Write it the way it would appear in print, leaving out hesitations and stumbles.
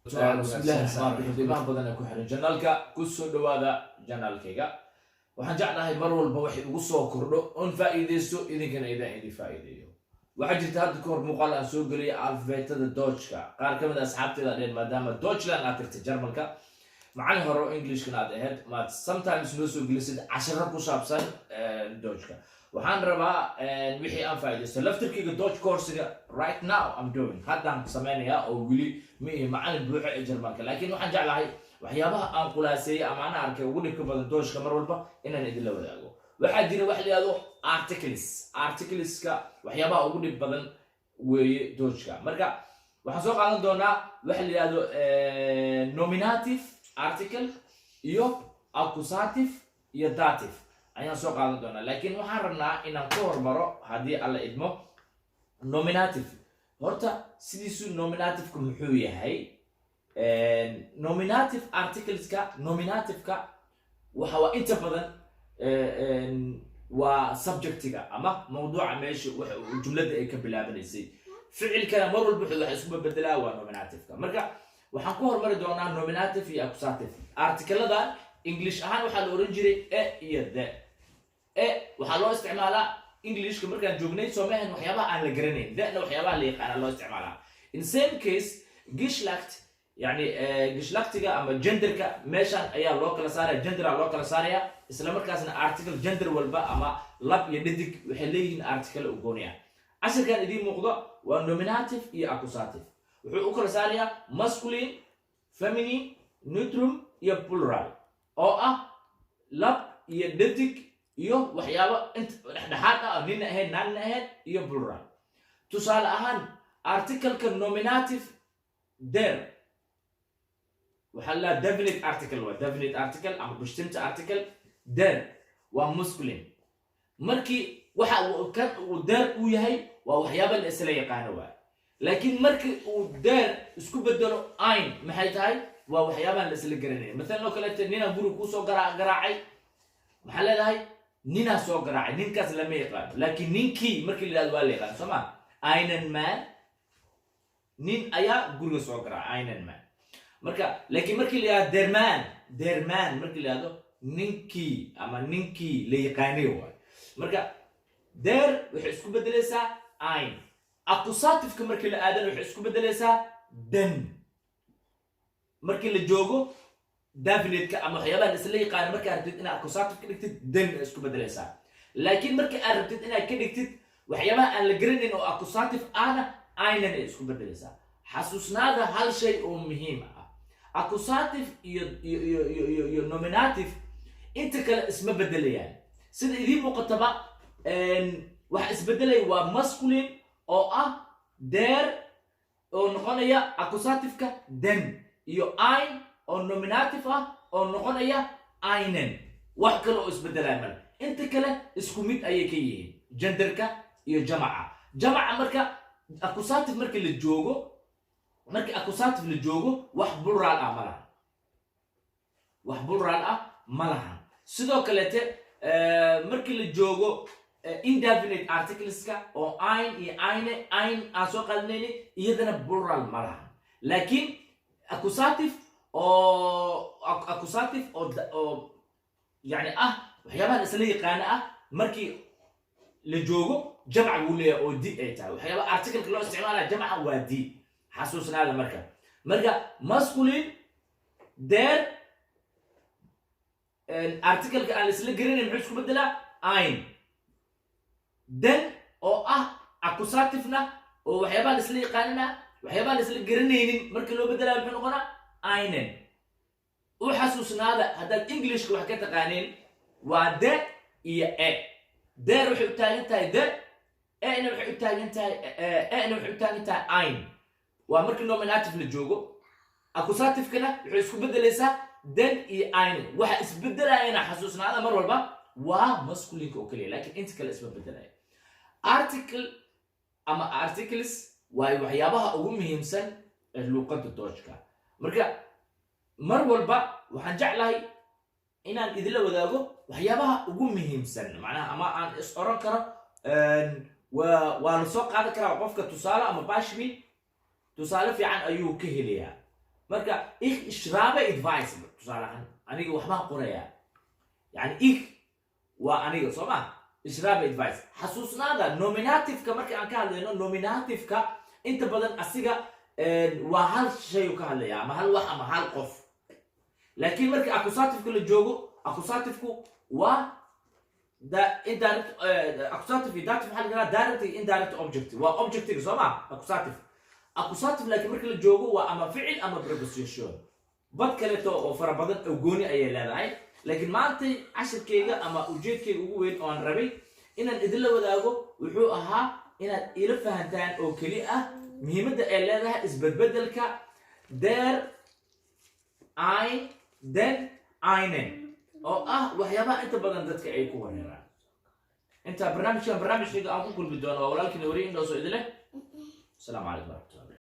بسم الله الرحمن الرحيم ديبان بدن ku xiran channelka ku soo dhawaada channelkayga waxaan jeclahay mar walba wax ugu soo kordho on faa'iideysto idinkana idin faa'iideeyo waxa jirta hadda ka hor muuqaal aan soo galiyay alphabetada Dutch-ka qaar kamid ah asxaabteeda dheer maadaama Deutschland aad tagtay Jarmalka macaan hore English-kana aad ahayd ma sometimes noo soo gelisid 10 ku saabsan Dutch-ka waxaan rabaa wixii aan faa'iideysto laftirkayga Dutch course-ga right now I'm doing haddaan sameynaya oo wili macaan buuxa ee Jarmalka laakiin waxaan jeclahay waxyaabaha aan qulaaseeyay ama aan arkay ugu dhibka badan Dutch-ka mar walba inaan idin la wadaago waxa jira wax la yiraahdo articles-ka waxyaabaha ugu dhib badan weeye Dutch-ka marka waxaan soo qaadan doonaa wax la yiraahdo nominative article iyo accusative iyo dative ayaan soo qaadan doonaa laakiin waxaan rabnaa inaan ku hormaro haddii alla idmo nominative horta sidiisu nominative-ku muxuu yahay nominative articles-ka nominative-ka waxa inta badan waa subject-ga ama mawduuca meesha waxa jumlada ay ka bilaabanaysay ficilkana mar walba waxa isku bedelaa waa nominative-ka marka waxaan ku hormari doonaa nominative iyo accusative article-da English ahaan waxa la oran jiray a iyo the waxa loo isticmaalaa English-ka markaan joognay Soomaaliya waxyaabaha aan la garanayn da'na waxyaabaha la yaqaan loo isticmaalaa in same case Geschlecht yani Geschlechtiga ama genderka meeshan ayaa loo kala saaray gender loo kala saaraya isla markaasna article gender walba ama lab iyo dhadig waxay leeyihiin article u gooniya asharkan idin muuqdo waa nominative iyo accusative wuxuu u kala saarayaa masculine feminine neutrum iyo plural oo ah lab iyo dhadig iyo waxyaabo inta dhexdhexaad ah nin ahayn nan ahayn iyo plural tusaale ahaan article-ka nominative there waxa la definite article ama bestimmte article there waa masculine markii waxa uu there uu yahay waa waxyaabo la isla yaqaan waa laakiin markii uu there isku bedelo ein maxay tahay waa waxyaabo la isla garanay mesela kale nina guri ku soo garaacay waxa leedahay nina soo garaacay ninkaas lama yaqaan laakiin ninkii markii la yiraahdo waa la yaqaan Soomaa einen man nin ayaa guriga soo garaacay einen man marka laakiin markii la yiraahdo der man markii la yiraahdo ninkii ama ninkii la yaqaanay waa marka der waxay isku bedelaysaa ein accusative-ka markii la aadan waxay isku bedelaysaa den markii la joogo definite-ka ama waxyaabaha isla yaqaan marka aad rabtid inaad accusative ka dhigtid den isku bedelaysaa laakiin marka aad rabtid inaad ka dhigtid waxyaabaha aan la garanayn oo accusative ahna aynan isku bedelaysaa xasuusnaada hal shay oo muhiim ah accusative iyo nominative inta kale isma bedelayaan sida idin muuqataba waxa isbedelay waa masculine oo ah der oo noqonaya accusative-ka den iyo ein oo nominative ah oo noqonaya einen wax kale oo isbedelay mal inta kale isku mid ayay ka yihiin genderka iyo jamaca marka accusative marka la joogo wax plural ah malaha sidoo kale marka la joogo indefinite articles-ka oo ein iyo eine ein aan soo qaadanayni iyadana plural malaha laakiin accusative oo yani waxyaabaha isla yaqaan markii la joogo jamc uu leeyahay oo di ay tahay waxyaabaha article-ka loo isticmaalayo jamca waa di xasuusnaada marka masculine there article-ka aan isla garanayn muxuu isku bedelaa ein den oo accusative-na oo waxyaabaha isla yaqaanina waxyaabaha isla garanaynin markii loo bedelayo muxuu noqonaa einen u xasuusnaada haddaad English-ka wax ka taqaaneen waa de iyo der waxay u taagan tahay de ena waxay u taagan tahay ein waa markii nominative la joogo accusative-kana waxay isku bedelaysaa den iyo ein waxa isbedelayana xasuusnaada mar walba waa masculine-ka oo kaliya laakiin inta kale isma bedelaya article ama articles waa waxyaabaha ugu muhiimsan ee luqadda Dutch-ka marka mar walba waxaan jeclahay inaan idin la wadaago waxyaabaha ugu muhiimsan macnaha ama aan is oran karo waa la soo qaadan karaa qofka tusaale ama bashmi tusaale fiican ayuu ka helayaa marka ich schreibe advice tusalahan aniga waxbaan qorayaa yani ich waa aniga soo ma schreibe advice xasuusnaada nominative-ka marka aan ka hadlayno nominative-ka inta badan asiga waa hal shay uu ka hadlayaa ama hal wax ama hal qof laakiin marka accusative-ka la joogo accusative-ku waa the indirect accusative dative waxa laga direct indirect objective waa objective soo ma accusative laakiin marka la joogo waa ama ficil ama preposition bad kale oo fara badan oo gooni ay leedahay laakiin maanta cashirkeyga ama ujeedkeyga ugu weyn oo aan rabay inaan idin la wadaago wuxuu ahaa inaad ila fahantaan oo kali ah muhiimadda ay leedahay isbedbedelka der ein den einen oo ah waxyaabaha inta badan dadka ay ku wareeraan inta barnaamijkayga aan ku kulmi doono waa walaalkii Nuuriin oo soo idin leh السلام عليكم ورحمة الله